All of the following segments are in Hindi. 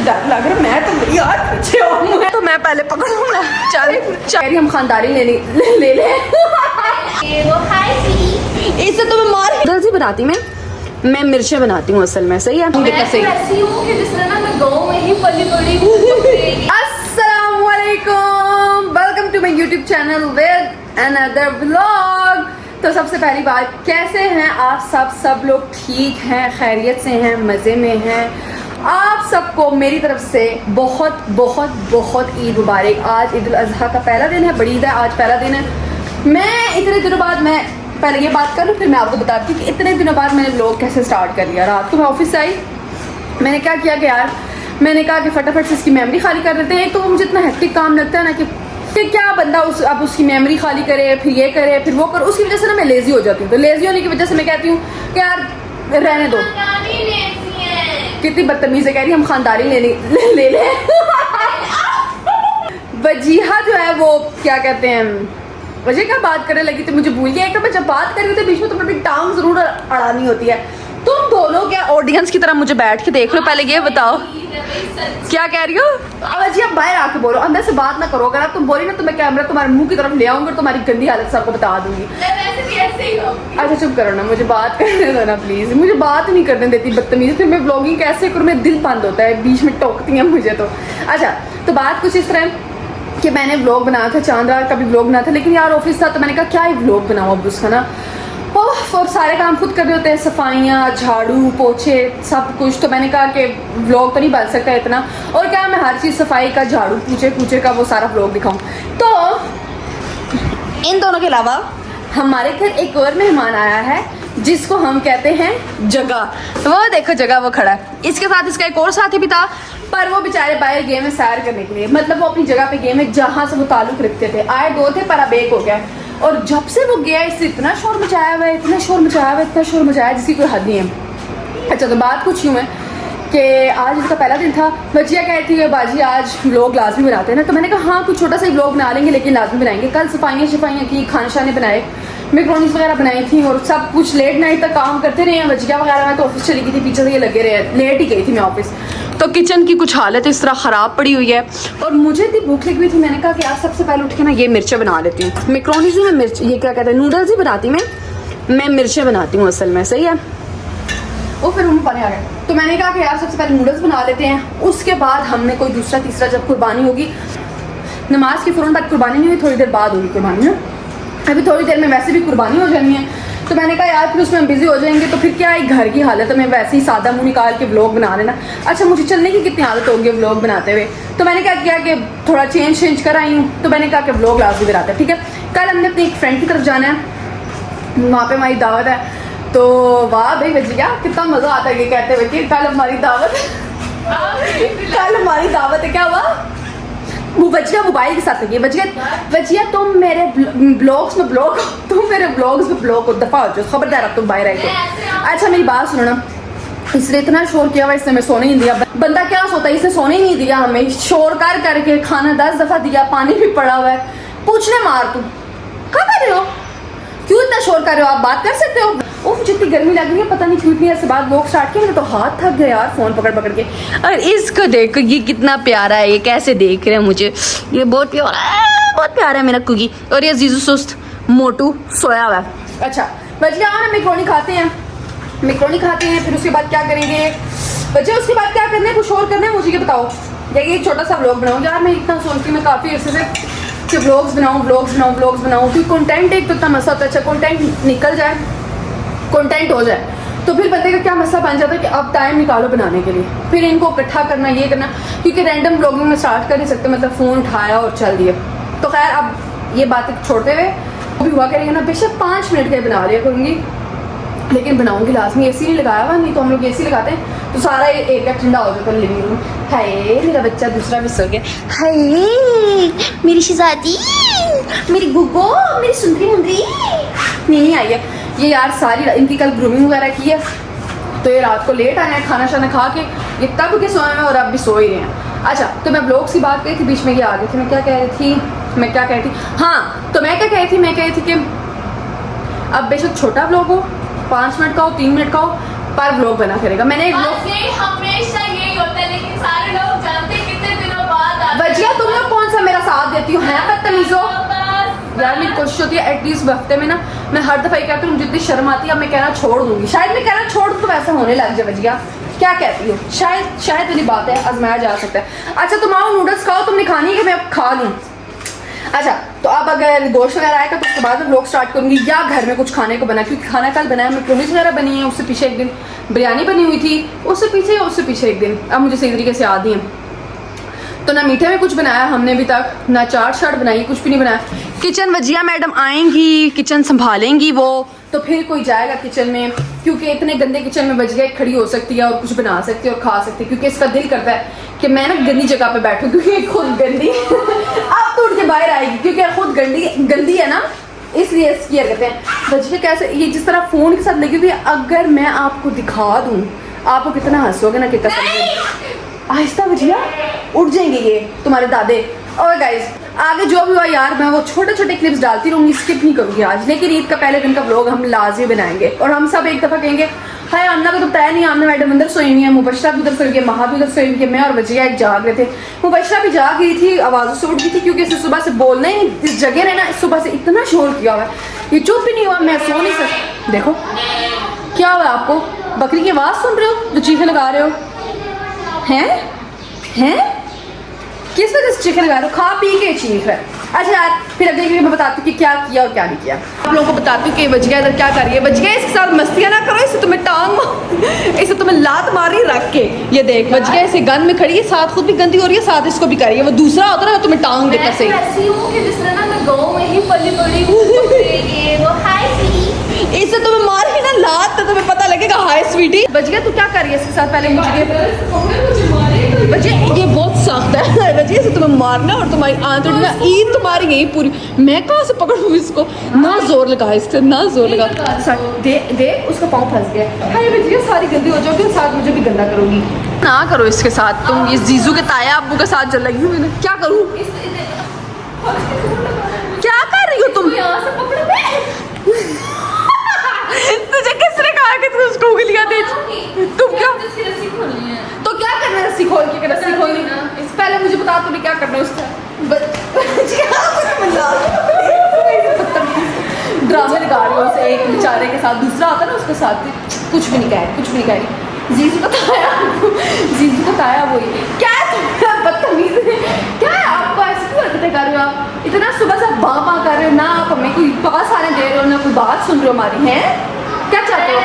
डर लग रहा, मैं तो यार पीछे हूँ, तो मैं पहले पकड़ूंगा। चल हम खानदारी ले ले इससे तो मैं मार जल्दी बनाती मैं मिर्चें बनाती हूँ असल में, सही है। अस्सलाम वालेकुम, welcome to my YouTube channel with another vlog. तो सबसे पहली बात, कैसे हैं आप सब लोग? ठीक हैं, खैरियत से हैं, मज़े में हैं? आप सबको मेरी तरफ से बहुत बहुत बहुत ईद मुबारक। आज ईद उल अज़हा का पहला दिन है, बड़ी ईद है, आज पहला दिन है। मैं इतने दिनों बाद, मैं पहले ये बात करूँ फिर मैं आपको बताती हूँ कि इतने दिनों बाद मैंने व्लॉग कैसे स्टार्ट कर लिया। रात को मैं ऑफिस से आई, मैंने क्या किया कि यार मैंने कहा कि फटाफट से इसकी मेमोरी खाली कर देते हैं। एक तो मुझे इतना हेक्टिक काम लगता है ना कि क्या बंदा अब उसकी मेमोरी खाली करे, फिर ये करे, फिर वो करे, उसकी वजह से ना मैं लेजी हो जाती हूँ। तो लेजी होने की वजह से मैं कहती हूँ कि यार रहने दो। कितनी बदतमीज है, कह रही हम खानदारी ले ले वजीहा जो है वो क्या कहते हैं, वजह क्या बात करने लगी थी मुझे भूल गया। एक तो मैं जब बात कर रही थी बीच में तो मेरी टांग जरूर अड़ानी होती है। तुम दोनों क्या ऑडियंस की तरह मुझे बैठ के देख लो, पहले ये बताओ क्या कह रही हो? जी आप बाहर आके बोलो, अंदर से बात ना करो। अगर आप तुम बोली ना तो मैं कैमरा तुम्हारे मुंह की तरफ ले आऊंगी और तुम्हारी गंदी हालत सबको बता दूंगी। अच्छा चुप करो ना, मुझे बात करने दो ना प्लीज। मुझे बात नहीं करने देती बदतमीज, फिर मैं ब्लॉगिंग कैसे करूँ? मेरा दिल बंद होता है, बीच में टोकती है मुझे तो। अच्छा तो बात कुछ इस तरह कि मैंने व्लॉग बनाया था, चांद रात का भी व्लॉग बना था, लेकिन यार ऑफिस था तो मैंने कहा क्या ही व्लॉग बनाऊँ अब उसका ना। और सारे काम खुद करने होते हैं, सफाइयाँ, झाड़ू, पोछे, सब कुछ। तो मैंने कहा कि व्लॉग तो नहीं बन सकता इतना, और क्या मैं हर चीज़ सफाई का, झाड़ू पूछे का वो सारा व्लॉग दिखाऊं। तो इन दोनों के अलावा हमारे घर एक और मेहमान आया है जिसको हम कहते हैं जगह। वो देखो जगह वो खड़ा है, इसके साथ इसका एक और साथी भी था, पर वो बेचारे बाहर गए में सैर करने के लिए, मतलब वो अपनी जगह पे गए में जहाँ से वो ताल्लुक रखते थे। आए दो थे पर अब एक हो गया, और जब से वो गया इससे इतना शोर मचाया हुआ है, इतना शोर मचाया जिसकी कोई हद नहीं है। अच्छा तो बात कुछ यूँ है कि आज इसका पहला दिन था। बच्चियाँ कहती है बाजी आज व्लॉग लाजमी बनाते हैं ना, तो मैंने कहा हाँ कुछ छोटा सा व्लॉग बना लेंगे लेकिन लाजमी बनाएंगे। कल सफाइयाँ की, खाने शाने बनाए, मैक्रोनीस वगैरह बनाई थी और सब कुछ लेट नाइट तक काम करते रहे हैं। बच्चियाँ वगैरह मैं तो ऑफिस चली गई थी, पीछे से ये लगे रहे, लेट ही गई थी मैं ऑफिस। तो किचन की कुछ हालत इस तरह ख़राब पड़ी हुई है और मुझे इतनी भूख लगी हुई थी। मैंने कहा कि आज सबसे पहले उठ के ना ये मिर्चें बना लेती हूँ। मैक्रोनीस में मिर्च, ये क्या कहते हैं, नूडल्स ही बनाती मैं मिर्चें बनाती हूँ असल में, सही है। वो फिर उन्हें पानी आ गया, तो मैंने कहा कि यार सबसे पहले नूडल्स बना लेते हैं, उसके बाद हमने कोई दूसरा तीसरा, जब कुर्बानी होगी, नमाज की फ़ौरन बाद कुर्बानी नहीं हुई, थोड़ी देर बाद होगी कुर्बानी ना, अभी थोड़ी देर में वैसे भी कुर्बानी हो जानी है। तो मैंने कहा यार फिर उसमें हम बिजी हो जाएंगे, तो फिर क्या है घर की हालत है, मैं वैसे ही सादा मुंह निकाल के व्लॉग बना लेना। अच्छा मुझे चलने की कितनी आदत होगी व्लॉग बनाते हुए, तो मैंने क्या किया कि थोड़ा चेंज कर आई हूँ, तो मैंने कहा कि व्लॉग लाजमी बनाते हैं, ठीक है। कल हमने अपनी एक फ्रेंड की तरफ जाना है, वहाँ पे हमारी दावत है। तो वाह भाई भैया कितना मज़ा आता है ये कहते हुए कि कल हमारी दावत है। क्या हुआ? वो बचिया मोबाइल के साथ लगी। बचिया तुम मेरे ब्लॉग्स में ब्लॉग को दफा हो जाओ, खबरदार अब तुम बाहर आई तो। अच्छा मेरी बात सुनो ना, इसने इतना शोर किया हुआ, इसने हमें सोने नहीं दिया। बंदा क्या सोता है, इसने सोने ही नहीं दिया हमें, शोर कर करके खाना 10 दफा दिया, पानी भी पड़ा हुआ है। पूछने मार तुम क्या कर रहे हो, क्यों इतना शोर कर रहे हो, आप बात कर सकते हो? ओह जितनी गर्मी लग रही है, पता नहीं क्यों इतनी ऐसे बात व्लॉग स्टार्ट किया, तो हाथ थक गया यार फोन पकड़ के। और इसको देखो ये कितना प्यारा है, ये कैसे देख रहे हैं मुझे, ये बहुत प्यारा है मेरा कुकी। और ये जीजू सुस्त मोटू सोया हुआ है। अच्छा बच्चे आओ ना, मैक्रोनी खाते हैं, फिर उसके बाद क्या करेंगे बच्चे, उसके बाद क्या करना है, कुछ और करना है मुझे ये बताओ। देखिए एक छोटा सा व्लॉग बनाऊँ यार, मैं इतना सोचती हूँ, मैं काफ़ी अर्से से कि व्लॉग्स बनाऊँ क्योंकि कंटेंट एक तो इतना मसला होता है। अच्छा कंटेंट निकल जाए, कंटेंट हो जाए तो फिर बंदे का क्या मसला बन जाता है कि अब टाइम निकालो बनाने के लिए, फिर इनको इकट्ठा करना, ये करना, क्योंकि रैंडम ब्लॉगिंग में स्टार्ट कर नहीं सकते, मतलब फ़ोन उठाया और चल दिए। तो खैर अब ये बातें छोड़ते हुए अभी हुआ करेंगे ना, बेशक 5 मिनट के बना लिया करूँगी, लेकिन बनाऊंगी लाजमी। एसी नहीं लगाया हुआ, नहीं तो हम लोग एसी लगाते हैं तो सारा एरिया ठंडा हो जाता है लिविंग रूम। हाय मेरा बच्चा दूसरा भी सो गया, हाय मेरी शहजादी, मेरी गुग्गो, मेरी सुंदरी मुंदरी नहीं आई है। ये यार सारी इनकी कल ग्रूमिंग वगैरह की है, तो ये रात को लेट आए हैं, खाना शाना खा के ये तब के सोए हैं और अब भी सो ही रहे हैं। अच्छा तो मैं ब्लॉग्स की बात करी थी, बीच में ये आ गई थी। मैं क्या कह रही थी हाँ, तो मैं कह रही थी कि अब बेशक छोटा ब्लॉग हो, 5 मिनट का हो, 3 मिनट का हो, पर व्लॉग बना करेगा। मैंने एक व्लॉग हमेशा यही होता है, लेकिन सारे लोग यार मेरी कोशिश होती है एटलीस्ट हफ्ते में ना मैं हर दफ़ा ये कहती हूँ, मुझे इतनी शर्म आती है, अब मैं कहना छोड़ दूंगी। शायद मैं कहना छोड़ दूँ तो वैसा होने लग जाए। बच गया, क्या कहती हो? शायद वाली बात है, आजमाया जा सकता है। अच्छा तुम आओ नूडल्स खाओ, तुमने खानी है कि मैं अब खा लूँ? अच्छा तो अब अगर गोश्त वगैरह आएगा तो उसके बाद मैं व्लॉग स्टार्ट करूँगी, या घर में कुछ खाने को बना, क्योंकि खाना कल बनाया, मैक्रोनीज वगैरह बनी है, उससे पीछे एक दिन बिरयानी बनी हुई थी, उससे पीछे एक दिन, अब मुझे सही तरीके से याद ही है। तो ना मीठे में कुछ बनाया हमने अभी तक, ना चाट बनाई, कुछ भी नहीं बनाया। किचन वजिया मैडम आएंगी, किचन संभालेंगी वो, तो फिर कोई जाएगा किचन में, क्योंकि इतने गंदे किचन में वजिया खड़ी हो सकती है और कुछ बना सकती है और खा सकती है, क्योंकि इसका दिल करता है कि मैं ना गंदी जगह पे बैठूं, क्योंकि खुद गंदी अब तो उठ के बाहर आएगी, क्योंकि खुद गंदी है ना, इसलिए इसकी हरकतें हैं। वजिया कैसे, ये जिस तरह फ़ोन के साथ लगी हुई है, अगर मैं आपको दिखा दूँ आप कितना हंसोगे ना कि कसम। आहिस्ता वजिया उठ जाएंगे ये तुम्हारे दादे। और गाइस आगे जो भी हुआ यार, मैं वो छोटे छोटे क्लिप्स डालती रहूँगी, स्किप नहीं करूँगी आज। लेकिन ईद का पहले दिन का व्लॉग हम लाजमी बनाएंगे, और हम सब एक दफ़ा कहेंगे हाय आमना को तो तय नहीं, आमना मैडम अंदर सोई हुई है, मुबशरा भी उधर सोई हुई है, महा भी उधर सोई हुई है, मैं और वजिया एक जाग रहे थे। मुबशरा भी जाग गई थी, आवाज़ों से उठ गई थी, क्योंकि इसे सुबह से बोलना ही इस जगह रहना, सुबह से इतना शोर किया हुआ है, ये चुप भी नहीं हुआ, मैं सो नहीं सकती। देखो क्या हुआ आपको, बकरी की आवाज़ सुन रहे हो जो चीखें लगा रहे हो हैं? किस वजह से चीखें लगा रहे हो? खा पी के चीख रहे। अच्छा यार फिर अगले वीडियो में बताती हूँ कि क्या किया और क्या नहीं किया। आप लोगों को बताती हूँ कि वजिया इधर क्या कर रही है। वजिया इसके साथ मस्तियाँ ना करो, इसे तुम्हें इसे तुम्हें लात मारी रख के। ये देख वजिया इसे गन में खड़ी है, साथ खुद भी गंदी हो रही है, साथ इसको भी कर रही है। वो दूसरा होता है ना तुम्हें टांग देता सही। ऐसी हूँ कि जिस तरह ना मैं गाँव में ही पली बड़ी हूँ, इसे तुम्हें मार के ना लात, तो तुम्हें पता लगेगा हाय स्वीटी। वजिया तू क्या कर रही है इसके साथ? पहले मुझे बच्चे ये बहुत सख्त है बच्चे, इसे तुम्हें मारना और तुम्हारी आंतों में ईद तुम्हारी यही पूरी। मैं कहाँ से पकड़ूँ इसको? ना जोर लगा इससे, ना जोर लगा। दे उसका पाँव फंस गया। हाय बच्चिया सारी गंदी हो जाओगी, साथ मुझे भी गंदा करोगी। ना करो इसके साथ, तुम ये जीजू के ताया अब्बू के साथ जल लगी हुई ना। क्या करूँ? क्या कर रही हो तुम? तुझे किसने कहा कि तू उसको उंगलियां दे? तुम क्या तो क्या करना है? रस्सी खोल के रस्सी खोलनी ना। पहले मुझे बता तूने क्या करना है उसका। ड्रामे लगा रही हो उसे एक बेचारे के साथ, दूसरा आता है ना उसके साथ कुछ भी नहीं कह रही। जीजू का ताया वही क्या है? बदतमीज क्या है? आपको ऐसी क्यों हरकतें कर रहे हो? आप इतना सुबह से बाँ कर रहे हो ना, आप हमें कोई पास आने दे रहे हो ना कोई बात सुन रहे हो हमारी। हैं क्या चाहते हो?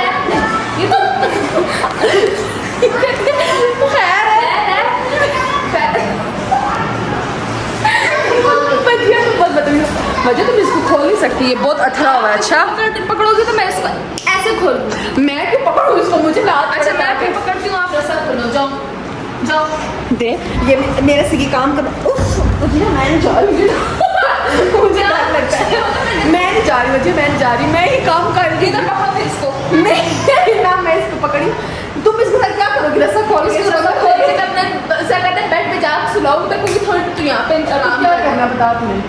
ये तो खैर है वजह तुम इसको खोल नहीं सकती, ये बहुत अथरा हुआ है। अच्छा पकड़ोगी तो मैं इसको ऐसे खोलूंगी। मैं क्यों पकड़ूँ इसको? मुझे लात। अच्छा मैं फिर पकड़ती हूँ, आप रस्सा खोलो। जाओ दे ये मेरे से ये काम कर। मैं नहीं जा रही मुझे डर लगता है। मैं नहीं जा रही, मैं ही काम कर रही हूँ। पकड़ो फिर इसको। नहीं ना मैं इसको पकड़ी, तुम इसके साथ क्या करोगी? रस्सा खोल के अपने बेड पे जा सुलाओ तक क्योंकि थोड़ी तो यहाँ पे आराम क्या करना बता तुम्हें?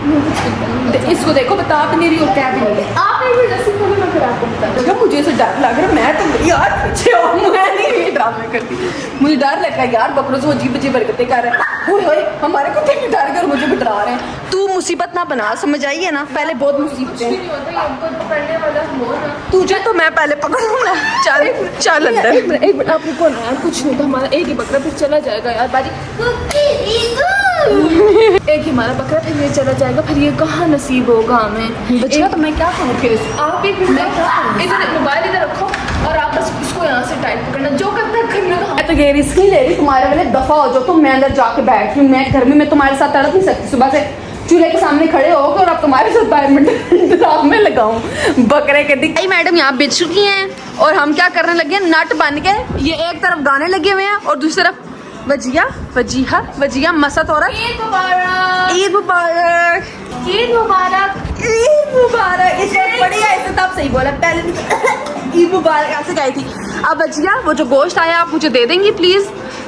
इसको देखो बता भी नहीं रही और क्या भी नहीं रही। आप एक मिनट रस्सी खोलो, मैं फिर आपको बता। मुझे इसे डर लग रहा है। मैं तो यार पीछे हूँ, मैं नहीं ड्रामे करती। मुझे डर लग रहा है यार, बकरों से अजीब हरकतें कर रहे हैं। हमारे कुत्ते भी डर कर मुझे भी डरा रहे हैं। तू मुसीबत ना बना, समझ आई है ना? पहले बहुत मुसीबतें तुझे तो मैं पहले पकड़ूंगा। चल अंदर। एक मिनट आप रुको ना यार, कुछ नहीं तो हमारा एक ही बकरा फिर चला जाएगा यार बाजी। एक ही हमारा बकरा फिर ये चला जाएगा, फिर ये कहाँ नसीब होगा हमें? बच्चा तो मैं क्या करूँ फिर? आप एक मिनट इधर मोबाइल इधर रखो और आप बस इसको यहाँ से टाइट पकड़ना, जो करना है करना। मैं तो ये रिस्क नहीं ले रही तुम्हारे वाले, दफा हो जो तुम। मैं अंदर जाके बैठ रही हूँ, मैं घर में मैं तुम्हारे साथ तड़प नहीं सकती। सुबह से चूल्हे के सामने खड़े हो और अब तुम्हारे साथ बाहर में ड्रामे लगाऊं बकरे के दिखाई। मैडम यहाँ बेच चुकी हैं और हम क्या करने लगे हैं? नट बन के ये एक तरफ गाने लगे हुए हैं और दूसरी तरफ वजिया मसत हो रहा है। ईद मुबारक, ईद मुबारक, ईद मुबारक, ईद मुबारक। इस वक्त बढ़िया, इसे तब सही बोला, पहले ईद मुबारक ऐसे गई थी। अब वजिया वो जो गोश्त आया आप मुझे दे देंगी प्लीज?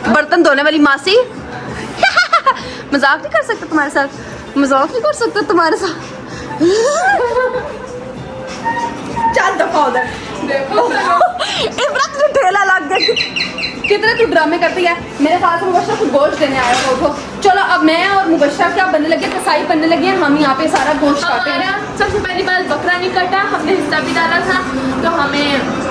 बर्तन धोने वाली मासी मजाक नहीं कर सकते तुम्हारे साथ, मजाक नहीं कर सकते तुम्हारे साथ। चल दफा उधर। इमरान तुझे ठेला लग गया, कितने तू ड्रामे करती है। मेरे पास में बस कुछ गोश्त देने आया था। उठो चलो अब मैं और मुबशरा क्या बनने लगे, कसाई बनने लगे हैं। हम यहाँ पे सारा गोश्त काटे हैं। हमारा सबसे पहली बात बकरा नहीं कटा, हमने हिस्सा भी डाला था, तो हमें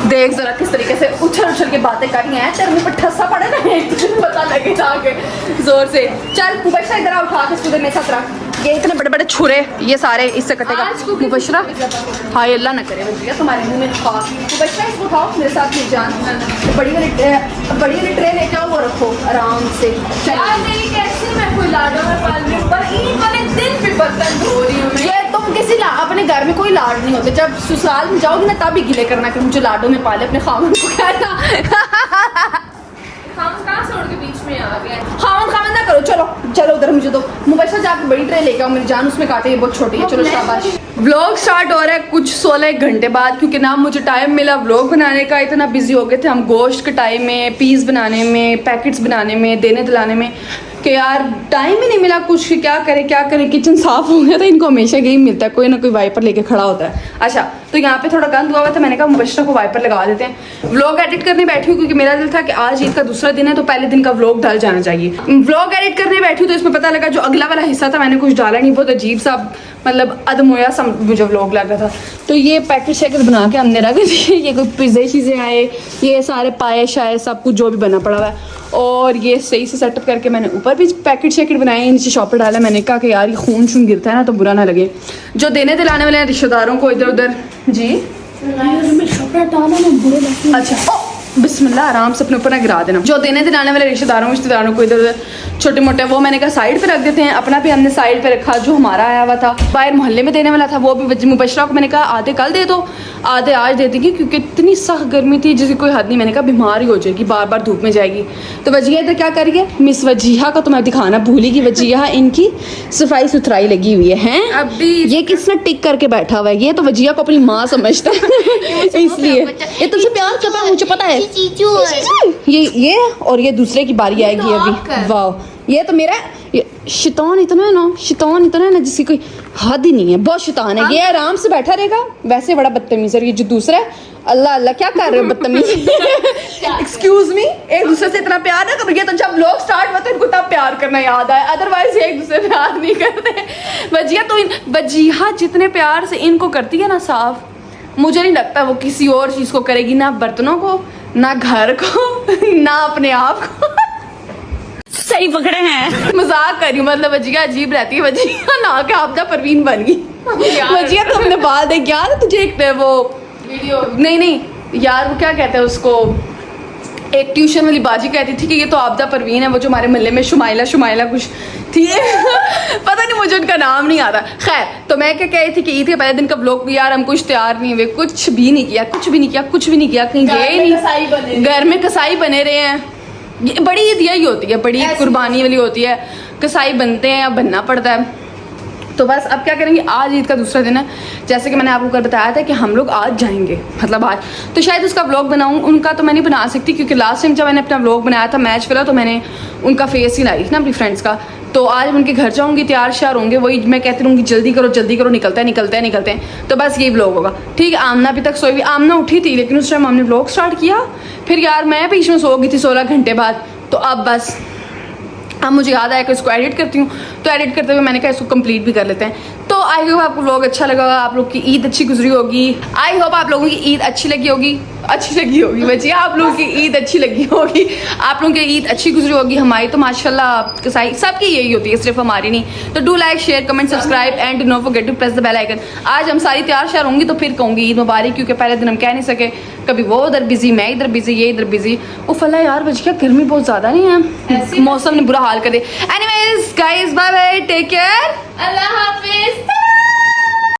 देख जरा किस तरीके से उछल के बातें कर रही हैं। तेरे मुंह पर ठस्सा पड़े ना, एक दिन पता लगे जाके जोर से। चल मुबशरा इधर आ, उठा के इसको मेरे साथ रख। ये इतने बड़े बड़े छुरे, ये सारे इससे कटेगा मुबशरा। हाय अल्लाह ना करे भैया तुम्हारे मुंह में खा। मुबशरा इसको उठाओ मेरे साथ ले जान। बड़ी वाली ट्रे लेके आओ, वो रखो आराम से। यार मेरी कैसे मैं कोई लाडो में पाल रही हूँ, पर ईद वाले दिन भी बर्तन धो रही हूँ मैं। ये तुम किसी अपने घर में कोई लाड नहीं होते। जब ससुराल में जाओगी ना तभी गिले करना कि मुझे लाडो में पाले, अपने खामन को कहना। हम कहाँ छोड़ के बीच में आ गए। खामन ना करो, चलो चलो उधर मुझे दो। मुबशरा जाकर बड़ी ट्रे लेके आओ मेरी जान, उसमें काटे, ये बहुत छोटी है। चलो शाबाश। व्लॉग स्टार्ट हो रहा है कुछ 16 घंटे बाद, क्योंकि ना मुझे टाइम मिला व्लॉग बनाने का। इतना बिजी हो गए थे हम गोश्त कटाई में, पीस बनाने में, पैकेट्स बनाने में, देने दिलाने में, कि यार टाइम ही नहीं मिला कुछ कि क्या करें। किचन साफ हो गया था। इनको हमेशा यही मिलता है, कोई ना कोई वाइपर लेके खड़ा होता है। अच्छा तो यहाँ पे थोड़ा गंद हुआ था, मैंने कहा मुबशरा को वाइपर लगा देते हैं। व्लॉग एडिट करने बैठी हूँ क्योंकि मेरा दिल था कि आज ईद का दूसरा दिन है तो पहले दिन का व्लॉग डल जाना चाहिए। व्लॉग एडिट करने बैठी हूँ तो इसमें पता लगा जो अगला वाला हिस्सा था मैंने कुछ डाला नहीं, बहुत अजीब सा मतलब अधमोया सा मुझे व्लॉग लग रहा था। तो ये पैकेट शैकेट बना के हमने रख दिए। ये कोई पिज़्ज़े चीज़ें आए, ये सारे पाए शाये सब कुछ जो भी बना पड़ा हुआ है। और ये सही से सेटअप करके मैंने ऊपर भी पैकेट शैकेट बनाए, नीचे शॉपर डाला। मैंने कहा कि यार ये खून शून गिरता है ना तो बुरा ना लगे। जो देने दिलाने वाले हैं रिश्तेदारों को इधर उधर जी अच्छा बिस्मिल्लाह आराम से अपने ऊपर ना गिरा देना। जो देने दिलाने वाले रिश्तेदारों को इधर उधर छोटे मोटे वो मैंने कहा साइड पे रख देते हैं। अपना भी हमने साइड पे रखा, जो हमारा आया हुआ था बाहर मोहल्ले में देने वाला था वो भी मुबशरा को मैंने कहा आधे कल दे दो आधे आज दे देंगे, क्योंकि इतनी सख्त गर्मी थी जिसकी कोई हद नहीं। मैंने कहा बीमार ही हो जाएगी, बार बार धूप में जाएगी। तो वजीहा इधर क्या करिए, मिस वजीहा का तो मैं दिखाना भूल ही कि वजीहा इनकी सफाई सुथराई लगी हुई है। अभी ये किसने टिक करके बैठा हुआ है, ये तो वजीहा को अपनी माँ समझता है इसलिए ये तुझसे प्यार करता है, मुझे पता है। ये और ये दूसरे की बारी आएगी अभी। वाह ये तो मेरा शैतान इतना है ना जिसकी कोई हद ही नहीं है, बहुत शैतान है। ये आराम से बैठा रहेगा, वैसे बड़ा बदतमीज है। ये जो दूसरा है अल्लाह अल्लाह क्या कर रहे हो बदतमीज। एक्सक्यूज मी, एक दूसरे से इतना प्यार ना करो। ये तो जब लोग स्टार्ट हुआ तो इनको तब प्यार करना याद आया, अदरवाइज ये एक दूसरे से प्यार नहीं करते। वजीहा जितने प्यार से इनको करती है ना साफ, मुझे नहीं लगता वो किसी और चीज़ को करेगी, ना बर्तनों को ना घर को ना अपने आप को। सही पकड़े हैं। मजाक कर रही हूँ, मतलब वजीहा अजीब रहती है। वजीहा ना के आपदा परवीन बन गई। वजीहा तुमने बाल देख यार तुझे एक वो वीडियो नहीं यार वो क्या कहते हैं उसको, एक ट्यूशन वाली बाजी कहती थी कि ये तो आपदा परवीन है, वो जो हमारे मोहल्ले में शुमाइला कुछ थी पता नहीं मुझे उनका नाम नहीं आता। खैर तो मैं क्या कह रही थी कि ईद के पहले दिन का व्लॉग भी यार हम कुछ तैयार नहीं हुए, कुछ भी नहीं किया कहीं गए नहीं, घर में कसाई बने रहे हैं। ये बड़ी ईद यही होती है, बड़ी कुर्बानी वाली होती है, कसाई बनते हैं या बनना पड़ता है। तो बस अब क्या करेंगे, आज ईद का दूसरा दिन है, जैसे कि मैंने आपको कल बताया था कि हम लोग आज जाएंगे, मतलब आज तो शायद उसका व्लॉग बनाऊं। उनका तो मैं नहीं बना सकती क्योंकि लास्ट टाइम जब मैंने अपना व्लॉग बनाया था मैच वाला तो मैंने उनका फेस ही लाई थी ना अपनी फ्रेंड्स का। तो आज उनके घर जाऊंगी, तैयार श्यार होंगे, वही मैं कहती रहूँगी जल्दी करो निकलते हैं। तो बस यही व्लॉग होगा, ठीक है। आमना अभी तक सोई हुई, आमना उठी थी लेकिन उस टाइम हमने व्लॉग स्टार्ट किया, फिर यार मैं बीच में सो गई थी 16 घंटे बाद। तो अब बस अब मुझे याद आया कि इसको एडिट करती हूँ, तो एडिट करते हुए मैंने कहा इसको कंप्लीट भी कर लेते हैं। तो आई होप आपको व्लॉग अच्छा लगा होगा, आप लोग की ईद अच्छी गुजरी होगी। आई होप आप लोगों की ईद अच्छी लगी होगी बच्चिया, आप लोगों की ईद अच्छी लगी होगी, आप लोगों की ईद अच्छी गुजरी होगी। हमारी तो माशाल्लाह कसाई सबकी यही होती है, सिर्फ हमारी नहीं। तो do like share comment subscribe and don't forget to press the bell icon. आज हम सारी तैयार श्यार होंगी तो फिर कहूँगी ईद मुबारक, क्योंकि पहले दिन हम कह नहीं सके, कभी वो उधर बिजी मैं इधर बिजी ये इधर बिजी। ओ फला यार बच्चिया गर्मी बहुत ज़्यादा नहीं है, मौसम ने बुरा हाल कर दिया। Anyways guys bye bye, take care, अल्लाह हाफिज।